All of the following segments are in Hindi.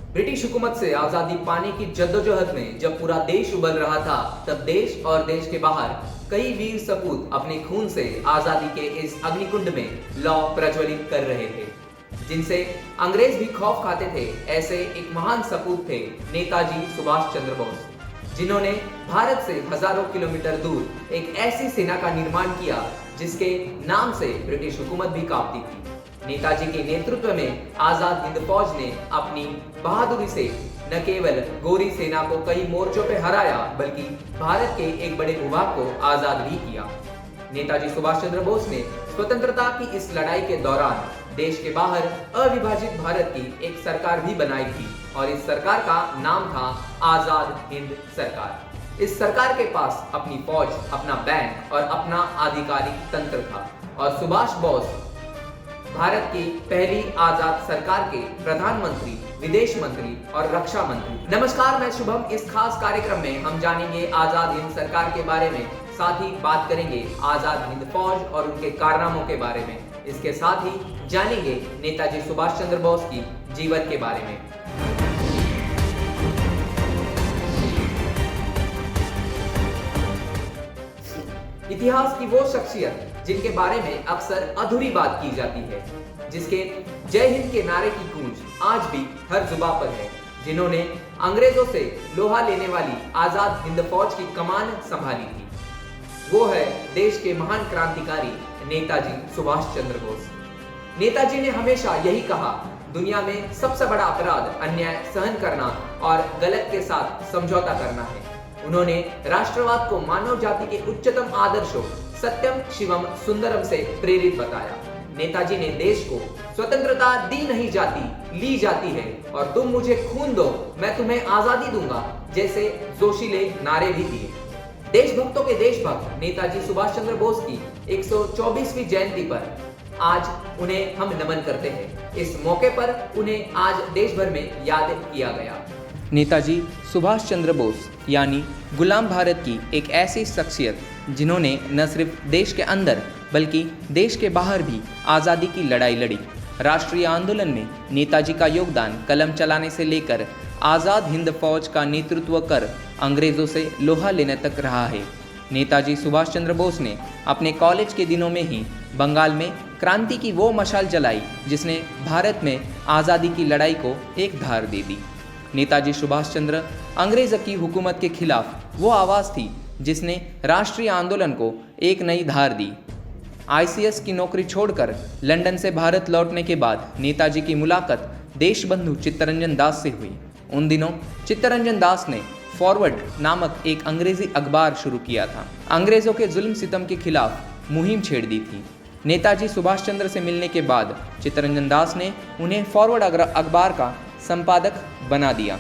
ब्रिटिश हुकूमत से आजादी पाने की जद्दोजहद में जब पूरा देश उबल रहा था, तब देश और देश के बाहर कई वीर सपूत अपने खून से आजादी के इस अग्निकुंड में लौ प्रज्वलित कर रहे थे, जिनसे अंग्रेज भी खौफ खाते थे। ऐसे एक महान सपूत थे नेताजी सुभाष चंद्र बोस, जिन्होंने भारत से हजारों किलोमीटर दूर एक ऐसी सेना का निर्माण किया जिसके नाम से ब्रिटिश हुकूमत भी कांपती थी। नेताजी के नेतृत्व में आजाद हिंद फौज ने अपनी बहादुरी से न केवल गोरी सेना को कई मोर्चों पे हराया, बल्कि भारत के एक बड़े भूभाग को आजाद भी किया। नेताजी सुभाष चंद्र बोस ने स्वतंत्रता की इस लड़ाई के दौरान देश के बाहर अविभाजित भारत की एक सरकार भी बनाई थी और इस सरकार का नाम था आजाद हिंद सरकार। इस सरकार के पास अपनी फौज, अपना बैंक और अपना आधिकारिक तंत्र था और सुभाष बोस भारत की पहली आजाद सरकार के प्रधानमंत्री, विदेश मंत्री और रक्षा मंत्री। नमस्कार, मैं शुभम। इस खास कार्यक्रम में हम जानेंगे आजाद हिंद सरकार के बारे में, साथ ही बात करेंगे आजाद हिंद फौज और उनके कारनामों के बारे में। इसके साथ ही जानेंगे नेताजी सुभाष चंद्र बोस की जीवन के बारे में। इतिहास की वो शख्सियत जिनके बारे में अक्सर अधूरी बात की जाती है, जिसके जय हिंद के नारे की गूंज आज भी हर जुबां पर है, जिन्होंने अंग्रेजों से लोहा लेने वाली आजाद हिंद फौज की कमान संभाली थी, वो है देश के महान क्रांतिकारी नेताजी सुभाष चंद्र बोस। नेताजी ने हमेशा यही कहा, दुनिया में सबसे बड़ा अपराध अन्याय सहन करना और गलत के साथ समझौता करना है। उन्होंने राष्ट्रवाद को मानव जाति के उच्चतम आदर्शों सत्यम शिवम सुंदरम से प्रेरित बताया। नेताजी ने देश को स्वतंत्रता दी नहीं जाती, ली जाती है और तुम मुझे खून दो, मैं तुम्हें आजादी दूंगा जैसे जोशीले नारे भी दिए। देशभक्तों के देशभक्त नेताजी सुभाष चंद्र बोस की 124वीं जयंती पर आज उन्हें हम नमन करते हैं। इस मौके पर उन्हें आज देश भर में याद किया गया। नेताजी सुभाष चंद्र बोस यानी गुलाम भारत की एक ऐसी शख्सियत जिन्होंने न सिर्फ देश के अंदर बल्कि देश के बाहर भी आज़ादी की लड़ाई लड़ी। राष्ट्रीय आंदोलन में नेताजी का योगदान कलम चलाने से लेकर आज़ाद हिंद फौज का नेतृत्व कर अंग्रेज़ों से लोहा लेने तक रहा है। नेताजी सुभाष चंद्र बोस ने अपने कॉलेज के दिनों में ही बंगाल में क्रांति की वो मशाल जलाई जिसने भारत में आज़ादी की लड़ाई को एक धार दे दी। नेताजी सुभाष चंद्र अंग्रेज की हुकूमत के खिलाफ वो आवाज़ थी जिसने राष्ट्रीय आंदोलन को एक नई धार दी। आईसीएस की नौकरी छोड़कर लंदन से भारत लौटने के बाद नेताजी की मुलाकात देशबंधु चित्तरंजन दास से हुई। उन दिनों चित्तरंजन दास ने फॉरवर्ड नामक एक अंग्रेजी अखबार शुरू किया था। अंग्रेजों के जुल्म सितम के खिलाफ मुहिम छेड़ दी थी। नेताजी सुभाष चंद्र से मिलने के बाद चित्तरंजन दास ने उन्हें फॉरवर्ड अखबार का संपादक बना दिया।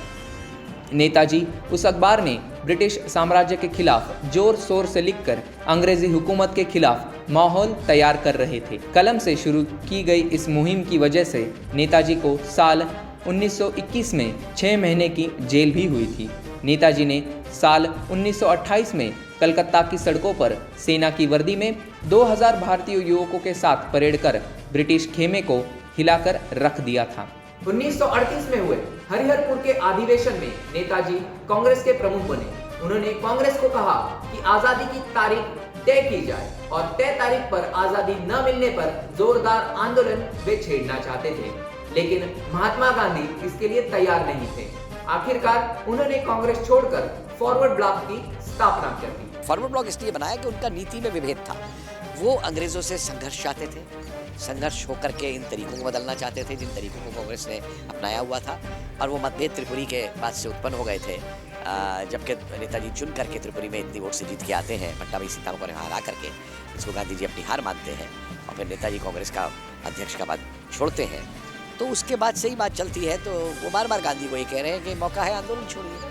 नेताजी उस अखबार में ब्रिटिश साम्राज्य के खिलाफ जोर शोर से लिखकर अंग्रेजी हुकूमत के खिलाफ माहौल तैयार कर रहे थे। कलम से शुरू की गई इस मुहिम की वजह से नेताजी को साल 1921 में 6 महीने की जेल भी हुई थी। नेताजी ने साल 1928 में कलकत्ता की सड़कों पर सेना की वर्दी में 2000 भारतीय युवकों के साथ परेड कर ब्रिटिश खेमे को हिलाकर रख दिया था। 1938 में हुए हरिहरपुर के अधिवेशन में नेताजी कांग्रेस के प्रमुख बने। उन्होंने कांग्रेस को कहा कि आजादी की तारीख तय की जाए और तय तारीख पर आजादी न मिलने पर जोरदार आंदोलन वे छेड़ना चाहते थे, लेकिन महात्मा गांधी इसके लिए तैयार नहीं थे। आखिरकार उन्होंने कांग्रेस छोड़कर फॉरवर्ड ब्लॉक की स्थापना कर दी। फॉरवर्ड ब्लॉक इसलिए बनाया कि उनका नीति में विभेद था। वो अंग्रेजों से संघर्ष चाहते थे, संघर्ष होकर के इन तरीकों को बदलना चाहते थे जिन तरीकों को कांग्रेस ने अपनाया हुआ था। और वो मतभेद त्रिपुरी के बाद से उत्पन्न हो गए थे, जबकि नेताजी चुन करके त्रिपुरी में इतनी वोट से जीत के आते हैं, पट्टाभी सीताराम को हरा करके, इसको गांधी जी अपनी हार मानते हैं और फिर नेताजी कांग्रेस का अध्यक्ष का पद छोड़ते हैं। तो उसके बाद से ही बात चलती है, तो वो बार बार गांधी को ये कह रहे हैं कि मौका है, आंदोलन छोड़िए।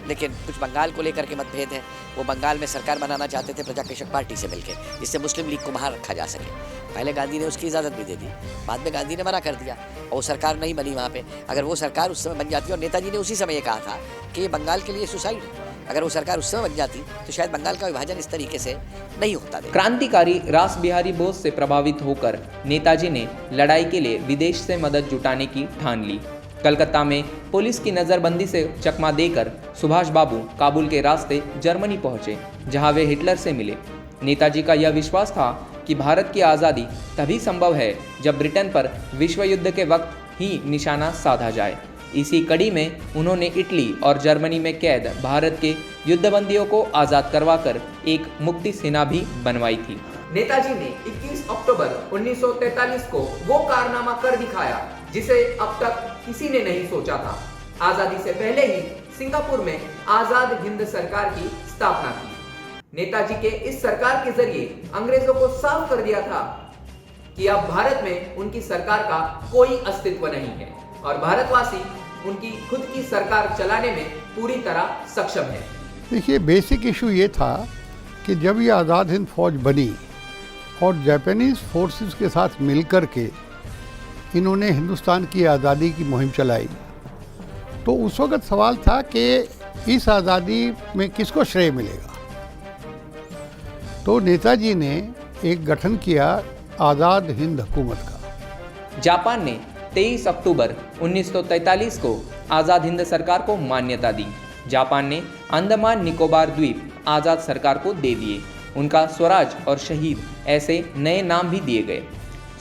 लेकिन कुछ बंगाल को लेकर के मतभेद है। वो बंगाल में सरकार बनाना चाहते थे प्रजाकृषक पार्टी से मिलकर, जिससे मुस्लिम लीग को बाहर रखा जा सके। पहले गांधी ने उसकी इजाज़त भी दे दी, बाद में गांधी ने मना कर दिया और वो सरकार नहीं बनी वहाँ पे। अगर वो सरकार उस समय बन जाती, और नेताजी ने उसी समय ये कहा था कि ये बंगाल के लिए सुसाइड है, अगर वो सरकार उस समय बन जाती तो शायद बंगाल का विभाजन इस तरीके से नहीं होता। क्रांतिकारी रास बिहारी बोस से प्रभावित होकर नेताजी ने लड़ाई के लिए विदेश से मदद जुटाने की ठान ली। कलकत्ता में पुलिस की नज़रबंदी से चकमा देकर सुभाष बाबू काबुल के रास्ते जर्मनी पहुंचे, जहां वे हिटलर से मिले। नेताजी का यह विश्वास था कि भारत की आज़ादी तभी संभव है जब ब्रिटेन पर विश्व युद्ध के वक्त ही निशाना साधा जाए। इसी कड़ी में उन्होंने इटली और जर्मनी में कैद भारत के युद्धबंदियों को आज़ाद करवाकर एक मुक्ति सेना भी बनवाई थी। नेताजी ने 21 अक्टूबर 1943 को वो कारनामा कर दिखाया जिसे अब तक किसी ने नहीं सोचा था। आजादी से पहले ही सिंगापुर में आजाद हिंद सरकार की स्थापना की। नेताजी के इस सरकार के जरिए अंग्रेजों को साफ कर दिया था कि अब भारत में उनकी सरकार का कोई अस्तित्व नहीं है और भारतवासी उनकी खुद की सरकार चलाने में पूरी तरह सक्षम है। देखिए, बेसिक इशू ये था कि जब ये आज़ाद हिंद फौज बनी और जापानीज फोर्सेस के साथ मिलकर के इन्होंने हिंदुस्तान की आज़ादी की मुहिम चलाई, तो उस वक्त सवाल था कि इस आज़ादी में किसको श्रेय मिलेगा। तो नेताजी ने एक गठन किया आज़ाद हिंद हुकूमत का। जापान ने 23 अक्टूबर 1943 को आज़ाद हिंद सरकार को मान्यता दी। जापान ने अंडमान निकोबार द्वीप आज़ाद सरकार को दे दिए। उनका स्वराज और शहीद ऐसे नए नाम भी दिए गए।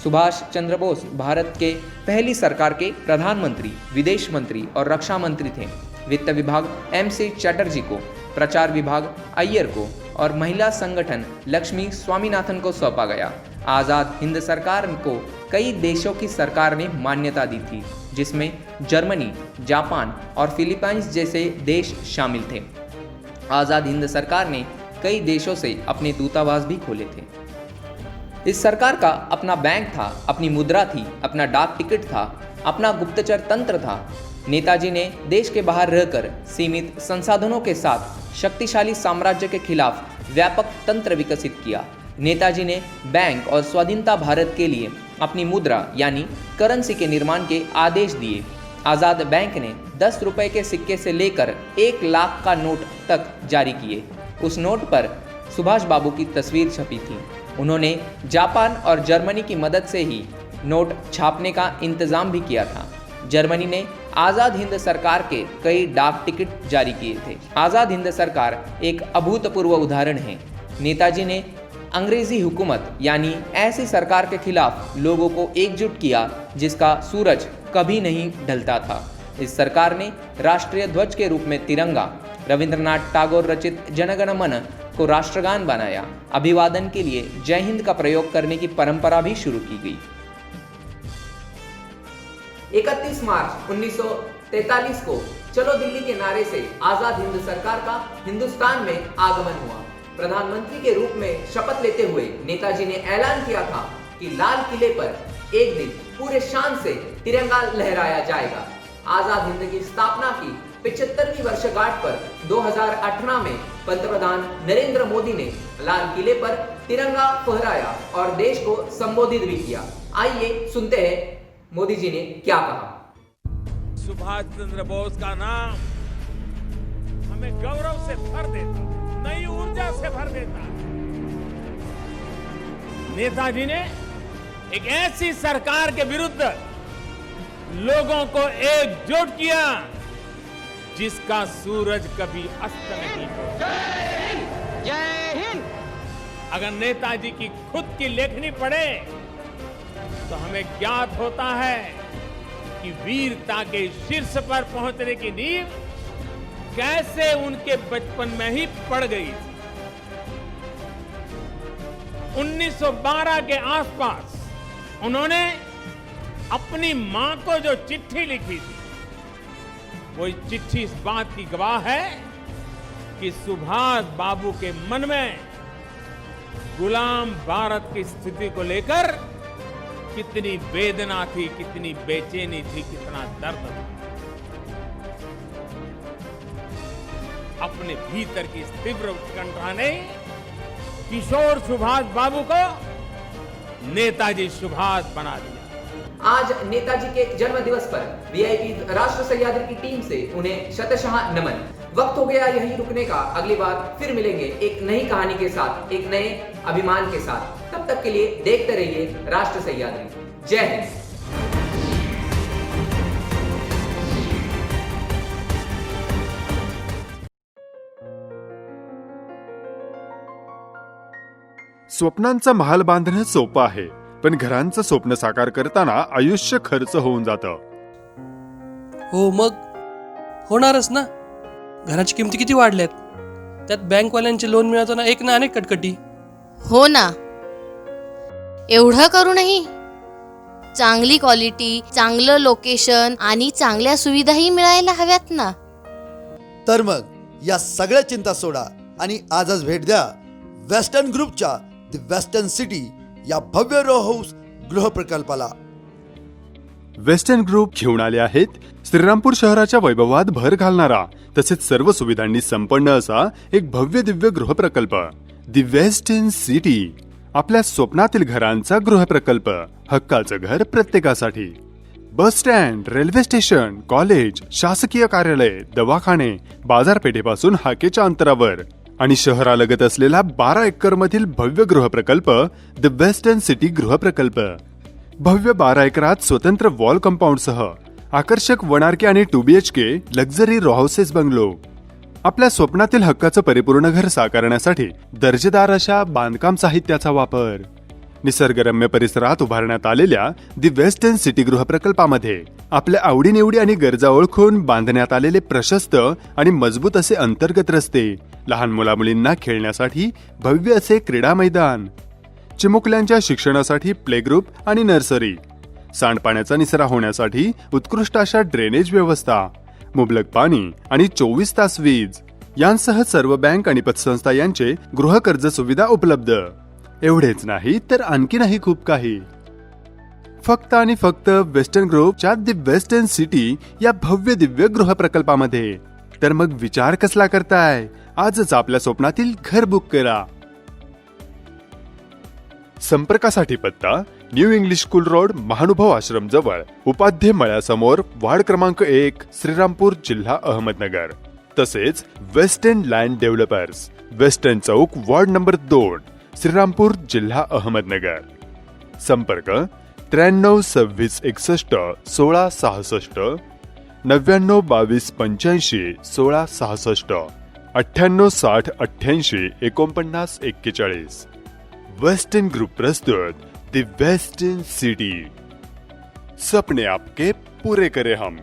सुभाष चंद्र बोस भारत के पहली सरकार के प्रधानमंत्री, विदेश मंत्री और रक्षा मंत्री थे। वित्त विभाग MC चटर्जी को, प्रचार विभाग अय्यर को और महिला संगठन लक्ष्मी स्वामीनाथन को सौंपा गया। आज़ाद हिंद सरकार को कई देशों की सरकार ने मान्यता दी थी, जिसमें जर्मनी, जापान और फिलीपाइंस जैसे देश शामिल थे। आज़ाद हिंद सरकार ने कई देशों से अपने दूतावास भी खोले थे। इस सरकार का अपना बैंक था, अपनी मुद्रा थी, अपना डाक टिकट था, अपना गुप्तचर तंत्र था। नेताजी ने देश के बाहर रहकर सीमित संसाधनों के साथ शक्तिशाली साम्राज्य के खिलाफ व्यापक तंत्र विकसित किया। नेताजी ने बैंक और स्वाधीनता भारत के लिए अपनी मुद्रा यानी करेंसी के निर्माण के आदेश दिए। आज़ाद बैंक ने 10 रुपए के सिक्के से लेकर 1 लाख का नोट तक जारी किए। उस नोट पर सुभाष बाबू की तस्वीर छपी थी। उन्होंने जापान और जर्मनी की मदद से ही नोट छापने का इंतजाम भी किया था। जर्मनी ने आज़ाद हिंद सरकार के कई डाक टिकट जारी किए थे। आज़ाद हिंद सरकार एक अभूतपूर्व उदाहरण है। नेताजी ने अंग्रेजी हुकूमत यानी ऐसी सरकार के खिलाफ लोगों को एकजुट किया जिसका सूरज कभी नहीं ढलता था। इस सरकार ने राष्ट्रीय ध्वज के रूप में तिरंगा, रविंद्रनाथ टैगोर रचित जनगण मन को राष्ट्रगान बनाया। अभिवादन के लिए जय हिंद का प्रयोग करने की परंपरा भी शुरू की गई। 31 मार्च 1943 को चलो दिल्ली के नारे से आजाद हिंद सरकार का हिंदुस्तान में आगमन हुआ। प्रधानमंत्री के रूप में शपथ लेते हुए नेताजी ने ऐलान किया था कि लाल किले पर एक दिन पूरे शान से तिरंगा लहराया जाएगा। आजाद हिंद की स्थापना की 75वीं वर्षगांठ पर 2018 में पंतप्रधान नरेंद्र मोदी ने लाल किले पर तिरंगा फहराया और देश को संबोधित भी किया। आइए सुनते हैं मोदी जी ने क्या कहा। सुभाष चंद्र बोस का नाम हमें गौरव से भर देता, नई ऊर्जा से भर देता। नेताजी ने एक ऐसी सरकार के विरुद्ध लोगों को एकजुट किया जिसका सूरज कभी अस्त नहीं होता। जय हिंद। अगर नेताजी की खुद की लेखनी पढ़े तो हमें ज्ञात होता है कि वीरता के शीर्ष पर पहुंचने की नींव कैसे उनके बचपन में ही पड़ गई थी। 1912 के आसपास उन्होंने अपनी मां को जो चिट्ठी लिखी थी, वो चिट्ठी इस बात की गवाह है कि सुभाष बाबू के मन में गुलाम भारत की स्थिति को लेकर कितनी वेदना थी, कितनी बेचैनी थी, कितना दर्द था। अपने भीतर की इस तीव्र उत्कंठा ने किशोर सुभाष बाबू को नेताजी सुभाष बना दिया। आज नेताजी के जन्म दिवस पर VIP राष्ट्र सह्याद्री की टीम से उन्हें शतशः नमन। वक्त हो गया यहीं रुकने का। अगली बार फिर मिलेंगे एक नई कहानी के साथ, एक नए अभिमान के साथ। तब तक के लिए देखते रहिए राष्ट्र सह्याद्री। जय हिंद। स्वप्नांचा महाल बांधणं सोपं आहे, पण घरांचं स्वप्न साकार करताना आयुष्य खर्च होऊन जातं. हो मग होणारच ना. घराची किमती किती वाढल्यात, त्यात बँकवाल्यांचे लोन मिळवताना एक ना अनेक कटकटी. हो ना, एवढं करूनही चांगली क्वालिटी, चांगलं लोकेशन आणि चांगल्या सुविधाही मिळायला हव्यात ना. तर मग या सगळ्या चिंता सोडा आणि आजच भेट द्या वेस्टर्न ग्रुपच्या द वेस्टर्न सिटी या भव्य रो हाऊस गृह प्रकल्पाला. वेस्टर्न ग्रुप घेऊन आले आहेत श्रीरामपूर शहराच्या वैभवात भर घालणारा तसेच सर्व सुविधांनी संपन्न असा एक भव्य दिव्य गृहप्रकल्प, द वेस्टर्न सिटी. आपल्या स्वप्नातील घरांचा गृहप्रकल्प, हक्काचं घर प्रत्येकासाठी. Bus stand, railway station, college, शासकीय कार्यालय, दवाखाने, बाजारपेठेपासून हाकेच्या अंतरावर आणि शहरालगत असलेला 12 एकर मधील भव्य गृहप्रकल्प द वेस्टर्न सिटी गृहप्रकल्प. भव्य 12 एकरात स्वतंत्र वॉल कंपाऊंडसह आकर्षक 1 RK आणि 2 BHK luxury row houses bungalow. आपल्या स्वप्नातील हक्काचं परिपूर्ण घर साकारण्यासाठी दर्जेदार अशा बांधकाम साहित्याचा वापर. निसर्गरम्य परिसरात उभारण्यात आलेल्या द वेस्टर्न सिटी गृहप्रकल्पामध्ये आपल्या आवडीनिवडी आणि गरजा ओळखून बांधण्यात आलेले प्रशस्त आणि मजबूत असे अंतर्गत रस्ते, लहान मुलामुलींना खेळण्यासाठी भव्य असे क्रीडा मैदान, चिमुकल्यांच्या शिक्षणासाठी प्ले ग्रुप आणि नर्सरी, सांडपाण्याचा निचरा होण्यासाठी उत्कृष्ट अशा ड्रेनेज व्यवस्था, मुबलक पाणी आणि 24 तास वीज यांसह सर्व बँक आणि पतसंस्था यांचे गृह कर्ज सुविधा उपलब्ध. एवढेच नाही तर आणखीनही खूप काही. फक्त आणि फक्त वेस्टर्न ग्रुपच्या द वेस्टर्न सिटी या भव्य दिव्य गृह प्रकल्पामध्ये. तर मग विचार कसला करताय? आजच आपल्या स्वप्नातील घर बुक करा. संपर्कासाठी पत्ता न्यू इंग्लिश स्कूल रोड, महानुभव आश्रम जवळ, उपाध्ये मळ्यासमोर, वार्ड क्रमांक 1, श्रीरामपूर, जिल्हा अहमदनगर. तसेच वेस्टर्न लँड डेव्हलपर्स, वेस्टर्न चौक, वार्ड नंबर 2, श्रीरामपूर, जिल्हा अहमदनगर. संपर्क 93 26 61 16 66, 99 22 85 16 66, 98 60 88 49 41. वेस्टर्न ग्रुप प्रस्तुत द वेस्टर्न सिटी. सपने आपके पूरे करे हम.